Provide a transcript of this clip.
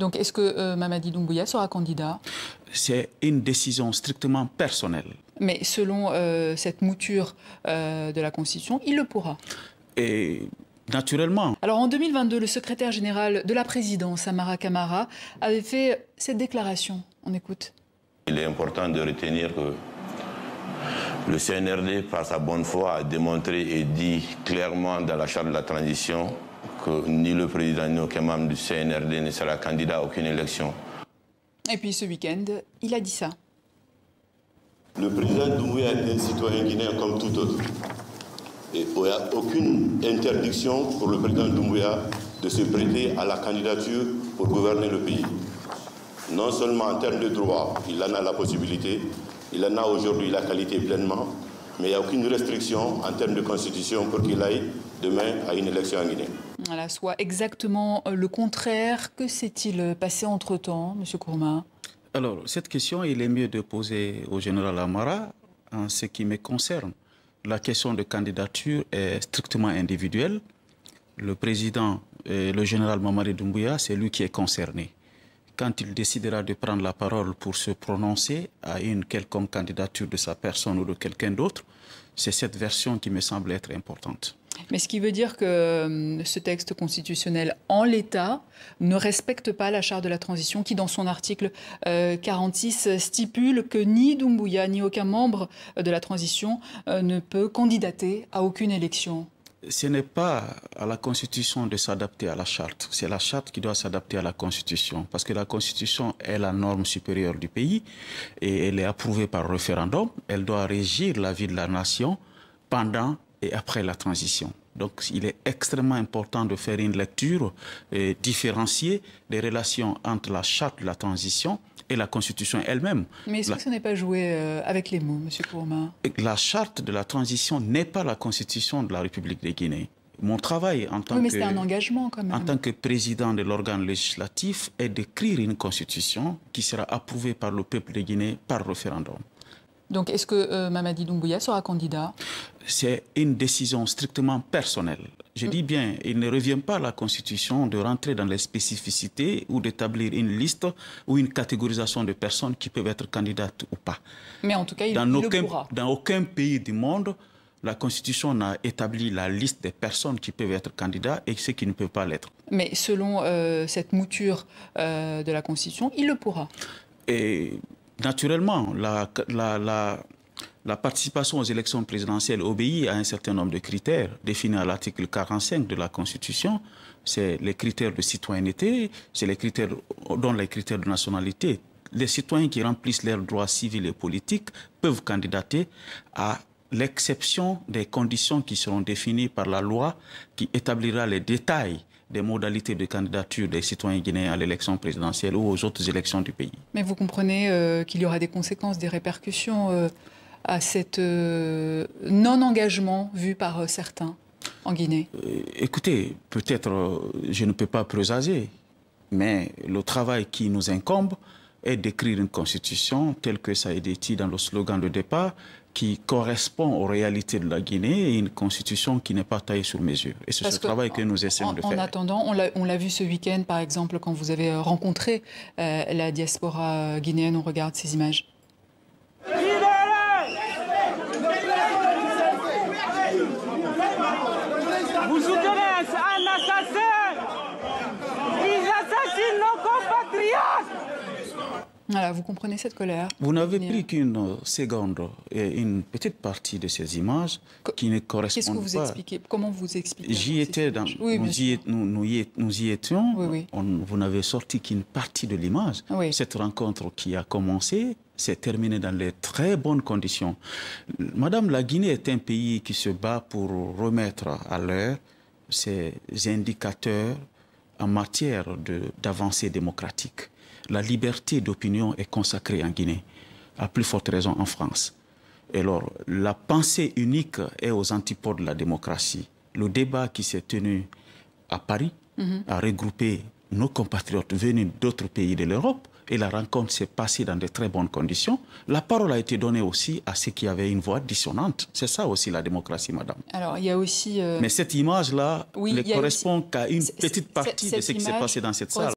Donc est-ce que Mamadi Doumbouya sera candidat? C'est une décision strictement personnelle. Mais selon cette mouture de la Constitution, il le pourra. Et naturellement. Alors en 2022, le secrétaire général de la présidence, Amara Camara, avait fait cette déclaration. On écoute. Il est important de retenir que le CNRD, par sa bonne foi, a démontré et dit clairement dans la charte de la transition que ni le président ni aucun membre du CNRD ne sera candidat à aucune élection. Et puis ce week-end, il a dit ça. Le président Doumbouya est un citoyen guinéen comme tout autre. Et il n'y a aucune interdiction pour le président Doumbouya de se prêter à la candidature pour gouverner le pays. Non seulement en termes de droit, il en a la possibilité, il en a aujourd'hui la qualité pleinement, mais il n'y a aucune restriction en termes de constitution pour qu'il aille demain à une élection en Guinée. Voilà, soit exactement le contraire. Que s'est-il passé entre-temps, M. Kourma? Alors, cette question, il est mieux de poser au général Amara. En ce qui me concerne, la question de candidature est strictement individuelle. Le président, le général Mamadi Doumbouya, c'est lui qui est concerné. Quand il décidera de prendre la parole pour se prononcer à une quelconque candidature de sa personne ou de quelqu'un d'autre, c'est cette version qui me semble être importante. Mais ce qui veut dire que ce texte constitutionnel, en l'état, ne respecte pas la charte de la transition qui, dans son article 46, stipule que ni Doumbouya ni aucun membre de la transition ne peut candidater à aucune élection. Ce n'est pas à la Constitution de s'adapter à la charte. C'est la charte qui doit s'adapter à la Constitution. Parce que la Constitution est la norme supérieure du pays et elle est approuvée par référendum. Elle doit régir la vie de la nation pendant et après la transition. Donc il est extrêmement important de faire une lecture différenciée des relations entre la charte de la transition et la Constitution elle-même. Mais est-ce que ce n'est pas joué avec les mots, M. Kourma? La charte de la transition n'est pas la Constitution de la République de Guinée. Mon travail en tant mais c'est un engagement quand même. En tant que président de l'organe législatif est d'écrire une Constitution qui sera approuvée par le peuple de Guinée par référendum. Donc, est-ce que Mamadi Doumbouya sera candidat? C'est une décision strictement personnelle. Je dis bien, il ne revient pas à la Constitution de rentrer dans les spécificités ou d'établir une liste ou une catégorisation de personnes qui peuvent être candidates ou pas. Mais en tout cas, il le pourra. Dans aucun pays du monde, la Constitution n'a établi la liste des personnes qui peuvent être candidats et ceux qui ne peuvent pas l'être. Mais selon cette mouture de la Constitution, il le pourra. Et naturellement, la participation aux élections présidentielles obéit à un certain nombre de critères définis à l'article 45 de la Constitution. C'est les critères de citoyenneté, c'est les critères, dont les critères de nationalité. Les citoyens qui remplissent leurs droits civils et politiques peuvent candidater à l'exception des conditions qui seront définies par la loi qui établira les détails des modalités de candidature des citoyens guinéens à l'élection présidentielle ou aux autres élections du pays. Mais vous comprenez qu'il y aura des conséquences, des répercussions à cet non-engagement vu par certains en Guinée? Écoutez, peut-être je ne peux pas présager, mais le travail qui nous incombe est d'écrire une constitution telle que ça a été dit dans le slogan de départ, qui correspond aux réalités de la Guinée et une constitution qui n'est pas taillée sur mesure. Et c'est ce travail que nous essayons de faire. En attendant, on l'a vu ce week-end, par exemple, quand vous avez rencontré la diaspora guinéenne, on regarde ces images. Vous soutenez un assassin! Ils assassinent nos compatriotes! Voilà, vous comprenez cette colère? Vous n'avez pris qu'une seconde et une petite partie de ces images qui ne correspondent pas. Qu'est-ce que vous expliquez? Comment vous expliquez? J'y étais, nous y étions. Oui. Vous n'avez sorti qu'une partie de l'image. Oui. Cette rencontre qui a commencé s'est terminée dans les très bonnes conditions. Madame, la Guinée est un pays qui se bat pour remettre à l'heure ses indicateurs en matière d'avancée démocratique. La liberté d'opinion est consacrée en Guinée, à plus forte raison en France. Et alors, la pensée unique est aux antipodes de la démocratie. Le débat qui s'est tenu à Paris a regroupé nos compatriotes venus d'autres pays de l'Europe et la rencontre s'est passée dans de très bonnes conditions. La parole a été donnée aussi à ceux qui avaient une voix dissonante. C'est ça aussi la démocratie, madame. Alors, il y a aussi... Mais cette image-là ne correspond qu'à une petite partie de ce qui s'est passé dans cette salle.